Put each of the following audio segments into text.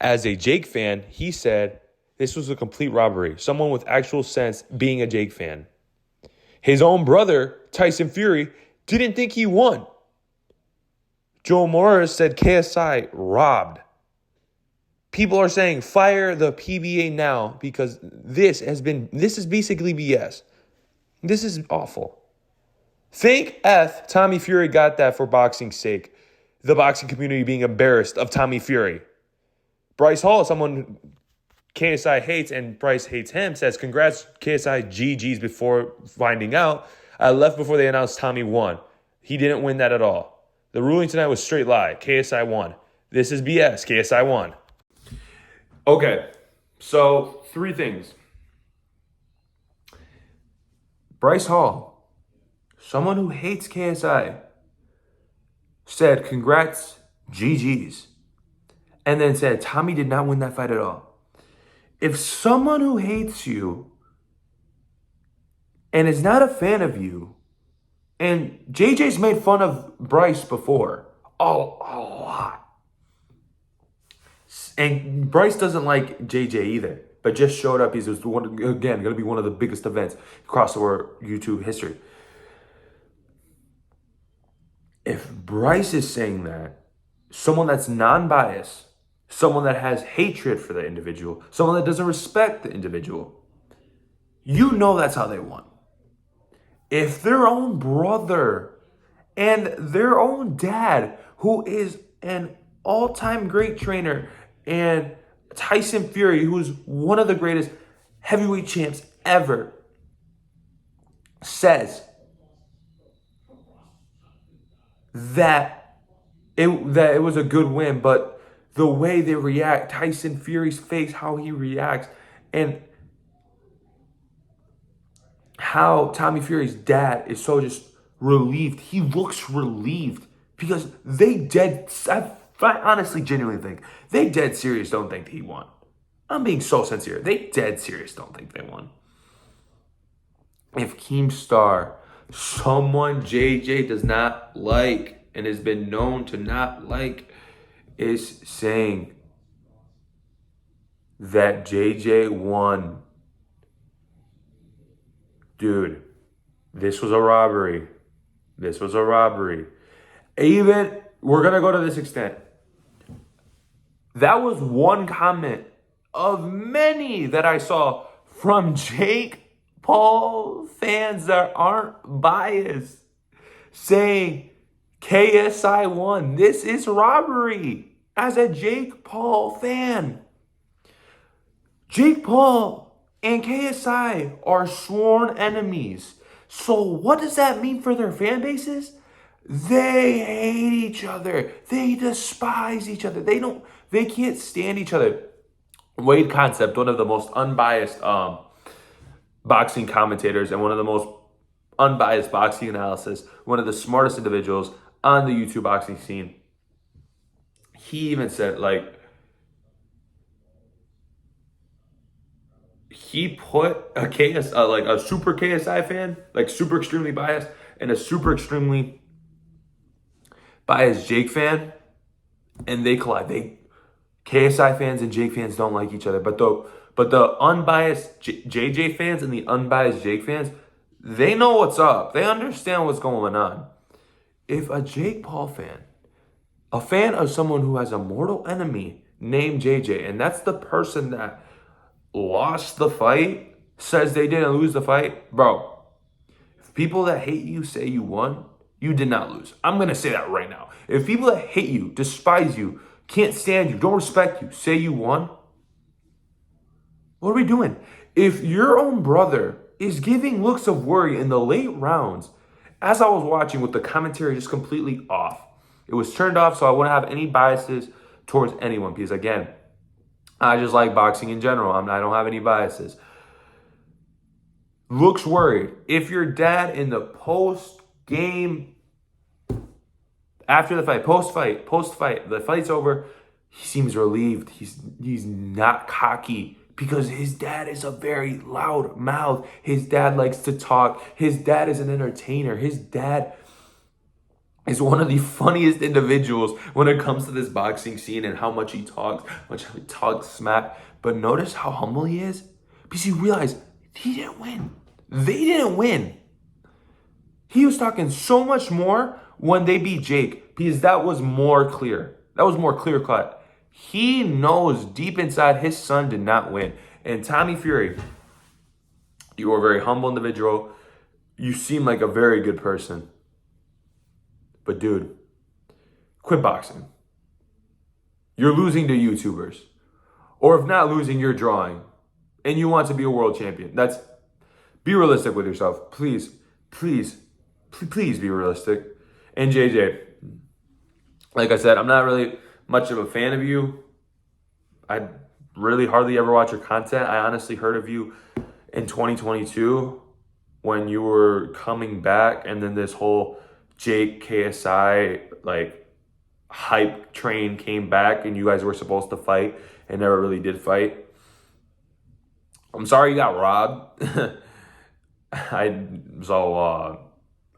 As a Jake fan, he said this was a complete robbery. Someone with actual sense being a Jake fan. His own brother, Tyson Fury, didn't think he won. Joe Morris said KSI robbed. People are saying fire the PBA now because this is basically BS. This is awful. Thank F Tommy Fury got that for boxing's sake. The boxing community being embarrassed of Tommy Fury. Bryce Hall, someone KSI hates and Bryce hates him, says, congrats KSI GG's before finding out. I left before they announced Tommy won. He didn't win that at all. The ruling tonight was straight lie. KSI won. This is BS. KSI won. Okay, so 3 things. Bryce Hall, someone who hates KSI, said, congrats, GG's. And then said, Tommy did not win that fight at all. If someone who hates you and is not a fan of you, and JJ's made fun of Bryce before, a lot. And Bryce doesn't like JJ either, but just showed up. He's just going to be one of the biggest events across our YouTube history. If Bryce is saying that, someone that's non-biased, someone that has hatred for the individual, someone that doesn't respect the individual, you know that's how they won. If their own brother and their own dad, who is an all-time great trainer, and Tyson Fury, who's one of the greatest heavyweight champs ever, says that it was a good win, but the way they react, Tyson Fury's face, how he reacts, and how Tommy Fury's dad is so just relieved. He looks relieved because I honestly genuinely think they dead serious don't think he won. I'm being so sincere. They dead serious don't think they won. If Keemstar, someone JJ does not like and has been known to not like, is saying that JJ won, dude, this was a robbery. This was a robbery. Even, we're going to go to this extent. That was one comment of many that I saw from Jake Paul fans that aren't biased, saying KSI won. This is robbery. As a Jake Paul fan, Jake Paul and KSI are sworn enemies. So what does that mean for their fan bases? They hate each other. They despise each other. They can't stand each other. Wade Concept, one of the most unbiased boxing commentators and one of the most unbiased boxing analysis, one of the smartest individuals on the YouTube boxing scene. He even said, he put a a super KSI fan, super extremely biased, and a super extremely biased Jake fan, and they collide. KSI fans and Jake fans don't like each other, but the unbiased JJ fans and the unbiased Jake fans, they know what's up. They understand what's going on. If a Jake Paul fan, a fan of someone who has a mortal enemy named JJ, and that's the person that lost the fight, says they didn't lose the fight, bro, if people that hate you say you won, you did not lose. I'm going to say that right now. If people that hate you, despise you, can't stand you, don't respect you, say you won, what are we doing? If your own brother is giving looks of worry in the late rounds, as I was watching with the commentary just completely off, it was turned off so I wouldn't have any biases towards anyone because, again, I just like boxing in general. I don't have any biases. Looks worried. If your dad in the post-game, after the fight, post-fight, the fight's over, he seems relieved. He's not cocky because his dad is a very loud mouth. His dad likes to talk. His dad is an entertainer. His dad is one of the funniest individuals when it comes to this boxing scene and how much he talks smack. But notice how humble he is, because you realize he didn't win. They didn't win. He was talking so much more when they beat Jake, because that was more clear. That was more clear cut. He knows deep inside his son did not win. And Tommy Fury, you are a very humble individual. You seem like a very good person. But dude, quit boxing. You're losing to YouTubers. Or if not losing, you're drawing. And you want to be a world champion. Be realistic with yourself. Please be realistic. And JJ, like I said, I'm not really much of a fan of you. I really hardly ever watch your content. I honestly heard of you in 2022 when you were coming back, and then this whole Jake KSI like hype train came back, and you guys were supposed to fight and never really did fight. I'm sorry you got robbed.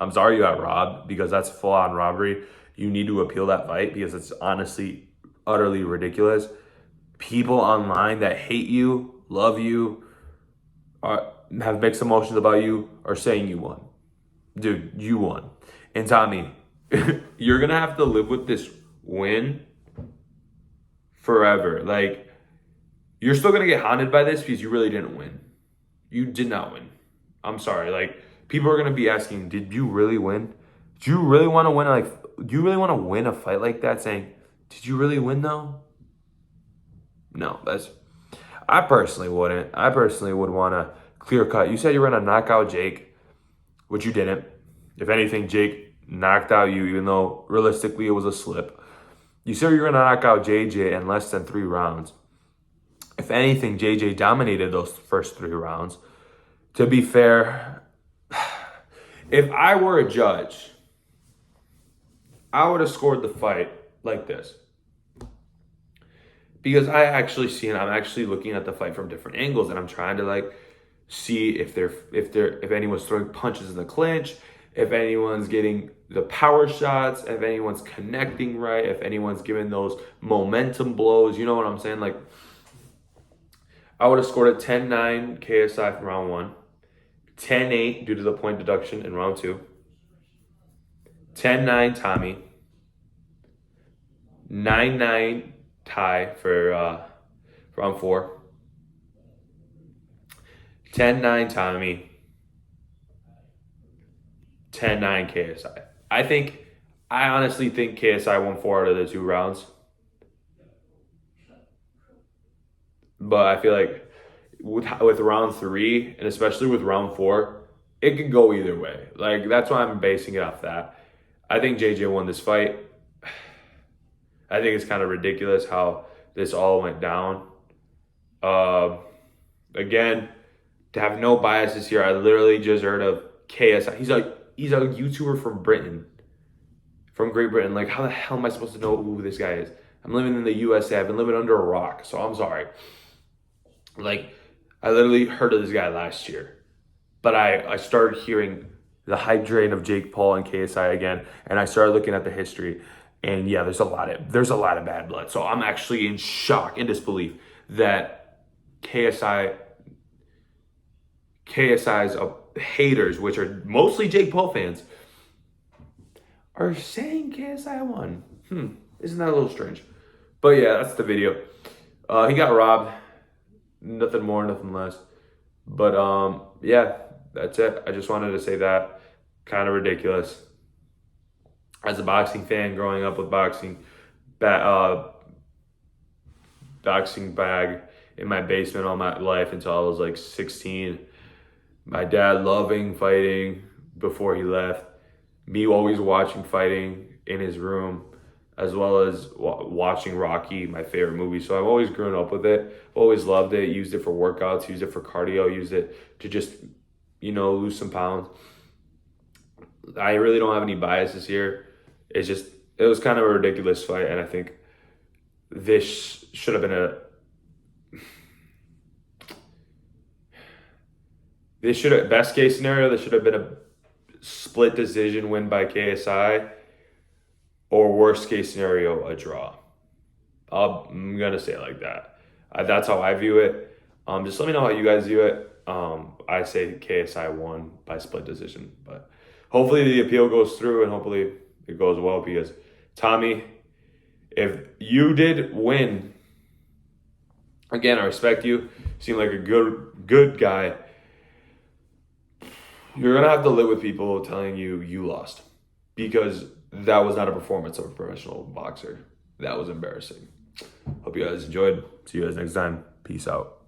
I'm sorry you got robbed, because that's full-on robbery. You need to appeal that fight, because it's honestly utterly ridiculous. People online that hate you, love you, have mixed emotions about you, are saying you won. Dude, you won. And Tommy, you're going to have to live with this win forever. Like, you're still going to get haunted by this because you really didn't win. You did not win. I'm sorry. Like, people are going to be asking, did you really win? Do you really want to win? Do you really want to win a fight like that? Saying, did you really win though? No, I personally wouldn't. I personally would want to clear cut. You said you were going to knock out Jake, which you didn't. If anything, Jake knocked out you, even though realistically it was a slip. You said you were going to knock out JJ in less than 3 rounds. If anything, JJ dominated those first 3 rounds. To be fair, if I were a judge, I would have scored the fight like this. Because I'm actually looking at the fight from different angles, and I'm trying to see if anyone's throwing punches in the clinch, if anyone's getting the power shots, if anyone's connecting right, if anyone's giving those momentum blows. You know what I'm saying? I would have scored a 10-9 KSI from round 1, 10-8 due to the point deduction in round 2, 10-9 Tommy, 9-9 tie for round 4, 10-9 Tommy, 10-9 KSI. I honestly think KSI won 4 out of the 2 rounds. But I feel like with round 3, and especially with round 4, it could go either way. That's why I'm basing it off that. I think JJ won this fight. I think it's kind of ridiculous how this all went down. Again, to have no biases here, I literally just heard of KSI. He's a YouTuber from Britain, from Great Britain. How the hell am I supposed to know who this guy is? I'm living in the USA. I've been living under a rock, so I'm sorry. I literally heard of this guy last year, but I started hearing the hype train of Jake Paul and KSI again, and I started looking at the history, and yeah, there's a lot of bad blood. So I'm actually in shock and disbelief that KSI's haters, which are mostly Jake Paul fans, are saying KSI won. Isn't that a little strange? But yeah, that's the video. He got robbed. Nothing more, nothing less. But yeah, that's it. I just wanted to say that. Kind of ridiculous. As a boxing fan, growing up with boxing bag in my basement all my life until I was 16. My dad loving fighting before he left. Me always watching fighting in his room, as well as watching Rocky, my favorite movie. So I've always grown up with it, always loved it, used it for workouts, used it for cardio, used it to just, lose some pounds. I really don't have any biases here. It was kind of a ridiculous fight, and I think this should have been best case scenario, this should have been a split decision win by KSI. or worst case scenario, a draw. I'm gonna say it like that. That's how I view it. Just let me know how you guys view it. I say KSI won by split decision, but hopefully the appeal goes through and hopefully it goes well because Tommy, if you did win, again, I respect you. You seem like a good guy. You're gonna have to live with people telling you lost because that was not a performance of a professional boxer. That was embarrassing. Hope you guys enjoyed. See you guys next time. Peace out.